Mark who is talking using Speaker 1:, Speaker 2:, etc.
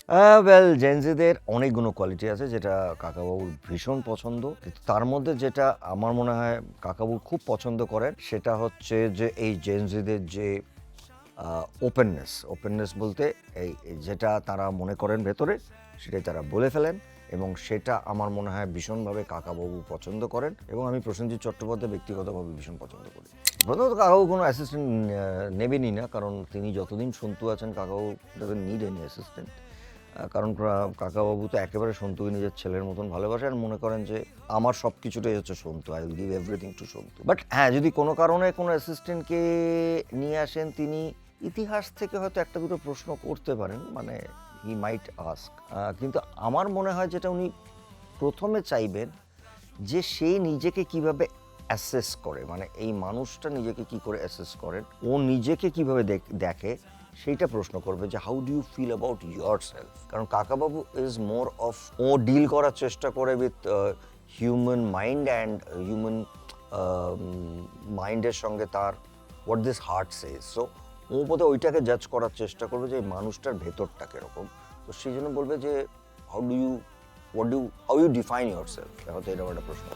Speaker 1: Well জেনজিদের অনেকগুলো quality আছে যেটা কাকাবাবুর ভীষণ পছন্দ, কিন্তু তার মধ্যে যেটা আমার মনে হয় কাকাবাবু খুব পছন্দ করেন সেটা হচ্ছে যে এই জেনজিদের যে ওপেননেস বলতে এই যেটা তারা মনে করেন ভেতরে সেটাই তারা বলে ফেলেন, এবং সেটা আমার মনে হয় ভীষণভাবে কাকাবাবু পছন্দ করেন, এবং আমি প্রসেনজিৎ চট্টোপাধ্যায় ব্যক্তিগতভাবে ভীষণ পছন্দ করি। প্রথমত কাকাবাবু কোনো অ্যাসিস্ট্যান্ট নেবেনই না, কারণ তিনি যতদিন সন্তু আছেন কাকাবাবু ডাজন্ট নিড এনি অ্যাসিস্ট্যান্ট। কারণ কাকাবাবু তো একেবারে সন্তুকে নিজের ছেলের মতন ভালোবাসেন, আর মনে করেন যে আমার সব কিছুটাই হচ্ছে Santu, I will give everything to Santu. But হ্যাঁ, যদি কোনো কারণে কোনো অ্যাসিস্ট্যান্টকে নিয়ে আসেন, তিনি ইতিহাস থেকে হয়তো একটা দুটো প্রশ্ন করতে পারেন, মানে হি মাইট আস্ক, কিন্তু আমার মনে হয় যেটা উনি প্রথমে চাইবেন যে সে নিজেকে কিভাবে অ্যাসেস করে, মানে এই মানুষটা নিজেকে কি করে অ্যাসেস করেন, ও নিজেকে কিভাবে দেখে সেইটা প্রশ্ন করবে, যে how do you feel about yourself. কারণ কাকাবাবু ইজ মোর অফ, ও ডিল করার চেষ্টা করে with human mind and human মাইন্ডের সঙ্গে তার what this heart says. So ও বোধহয় ওইটাকে জাজ করার চেষ্টা করবে যে এই মানুষটার ভেতরটা কীরকম। তো সেই জন্য বলবে যে how do you, how you define yourself, হয়তো এরকম একটা প্রশ্ন।